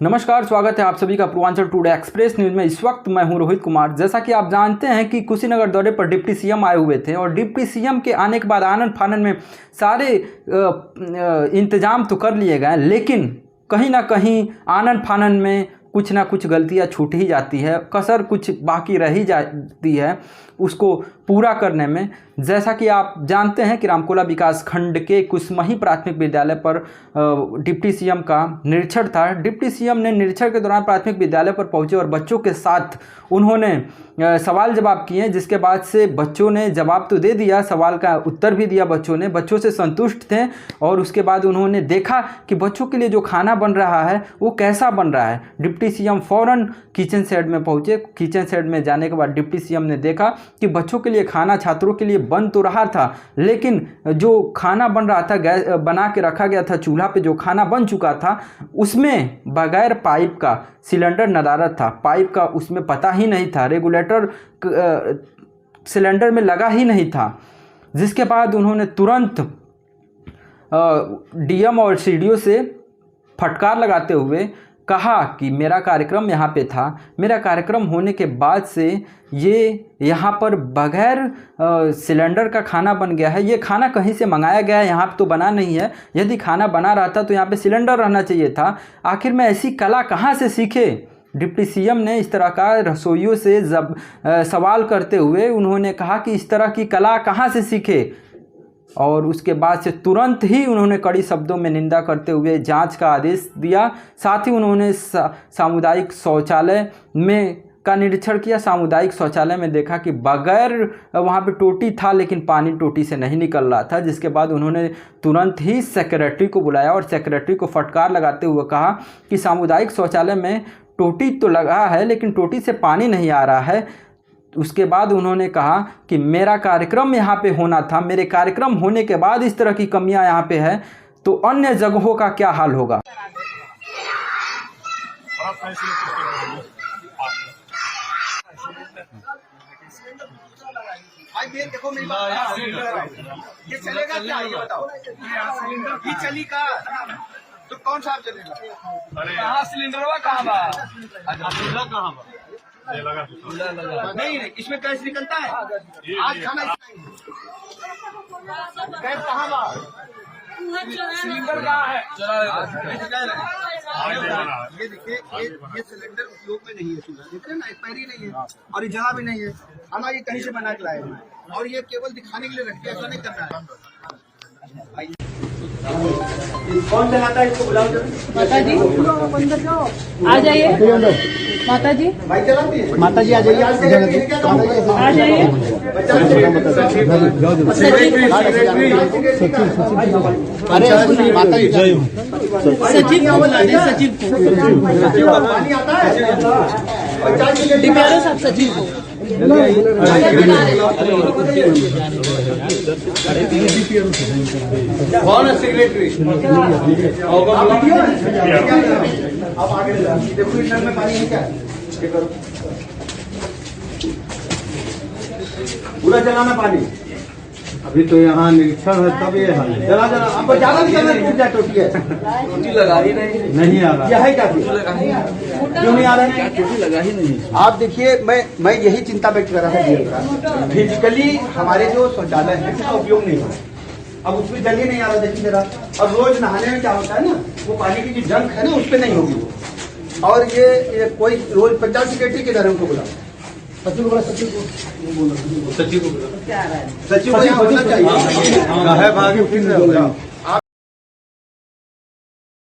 नमस्कार, स्वागत है आप सभी का पूर्वांचल टुडे एक्सप्रेस न्यूज़ में। इस वक्त मैं हूं रोहित कुमार। जैसा कि आप जानते हैं कि कुशीनगर दौरे पर डिप्टी सीएम आए हुए थे और डिप्टी सीएम के आने के बाद आनन फानन में सारे इंतजाम तो कर लिए गए, लेकिन कहीं ना कहीं आनन फानन में कुछ ना कुछ गलतियां छूट ही जाती है, कसर कुछ बाकी रह ही जाती है उसको पूरा करने में। जैसा कि आप जानते हैं कि रामकोला विकास खंड के कुसमही प्राथमिक विद्यालय पर डिप्टी सीएम का निरीक्षण था। डिप्टी सीएम ने निरीक्षण के दौरान प्राथमिक विद्यालय पर पहुंचे और बच्चों के साथ उन्होंने सवाल जवाब किए, जिसके बाद से बच्चों ने जवाब तो दे दिया, सवाल का उत्तर भी दिया बच्चों ने, बच्चों से संतुष्ट थे। और उसके बाद उन्होंने देखा कि बच्चों के लिए जो खाना बन रहा है वो कैसा बन रहा है। डिप्टी सीएम फ़ौरन किचन शेड में पहुंचे। किचन शेड में जाने के बाद डिप्टी सीएम ने देखा कि बच्चों के लिए खाना छात्रों के लिए बन तो रहा था, लेकिन जो खाना बन रहा था गैस बना के रखा गया था, चूल्हा पे जो खाना बन चुका था उसमें बगैर पाइप का सिलेंडर नदारद था। पाइप का उसमें पता ही नहीं था, रेगुलेटर सिलेंडर में लगा ही नहीं था। जिसके बाद उन्होंने तुरंत डीएम और सीडीओ से फटकार लगाते हुए कहा कि मेरा कार्यक्रम यहाँ पे था, मेरा कार्यक्रम होने के बाद से ये यहाँ पर बगैर सिलेंडर का खाना बन गया है। ये खाना कहीं से मंगाया गया है, यहाँ पे तो बना नहीं है। यदि खाना बना रहता तो यहाँ पे सिलेंडर रहना चाहिए था। आखिर में ऐसी कला कहाँ से सीखे? डिप्टी सीएम ने इस तरह का रसोइयों से सवाल करते हुए उन्होंने कहा कि इस तरह की कला कहाँ से सीखे। और उसके बाद से तुरंत ही उन्होंने कड़ी शब्दों में निंदा करते हुए जांच का आदेश दिया। साथ ही उन्होंने सामुदायिक शौचालय में का निरीक्षण किया। सामुदायिक शौचालय में देखा कि बगैर वहाँ पे टोटी था, लेकिन पानी टोटी से नहीं निकल रहा था। जिसके बाद उन्होंने तुरंत ही सेक्रेटरी को बुलाया और सेक्रेटरी को फटकार लगाते हुए कहा कि सामुदायिक शौचालय में टोटी तो लगा है, लेकिन टोटी से पानी नहीं आ रहा है। उसके बाद उन्होंने कहा कि मेरा कार्यक्रम यहाँ पे होना था, मेरे कार्यक्रम होने के बाद इस तरह की कमियां यहाँ पे है तो अन्य जगहों का क्या हाल होगा। देखो मेरी बात, ये चलेगा क्या ये बताओ? ये चली का तो कौन सा चलेगा? कहाँ सिलेंडर हुआ, कहाँ बा नहीं, इसमें गैस निकलता है। आज खाना गैस कहाँ बा? सिलेंडर कहाँ है? ये देखिए, ये सिलेंडर उपयोग में नहीं है। चूल्हा देख रहे हैं ना, एक्सपायरी नहीं है और ये जला भी नहीं है। खाना ये कहीं से बना के लाए हैं और ये केवल दिखाने के लिए रखते हैं, ऐसा नहीं करना है। कौन चलाता है इसको? बुलाओ माता जी, अंदर जाओ, आ जाइए माता जी। भाई चलाती है माता जी, आ जाइए, आ जाइए। अरे माता जी, सचिव को बुला दे, सचिव को। पानी आता है डिप्टी साहब, सचिव को। कौन है सेक्रेटरी? अब आगे देखो, इस नल में पानी है क्या? करो पूरा चलाना पानी। अभी तो यहाँ निरीक्षण है तब ये हाल है। जला अब ज्यादा भी चलना, टूट जाए। टोटी है, टोटी लगा ही नहीं आ रहा। यह है क्या? क्यों नहीं आ रहा है? टोटी लगा ही नहीं। आप देखिए, मैं यही चिंता व्यक्त कर रहा था। फिजिकली हमारे जो शौचालय है उसका उपयोग नहीं हो रहा। अब उसमें जल ही नहीं आ रहा, देखिए जरा। और रोज नहाने में क्या होता है ना, वो पानी की जो जंक है ना उस पर नहीं होगी वो। और ये कोई रोज पंचायत सेक्रेटरी के घर उनको बुला, सचिव को यहाँ होना चाहिए।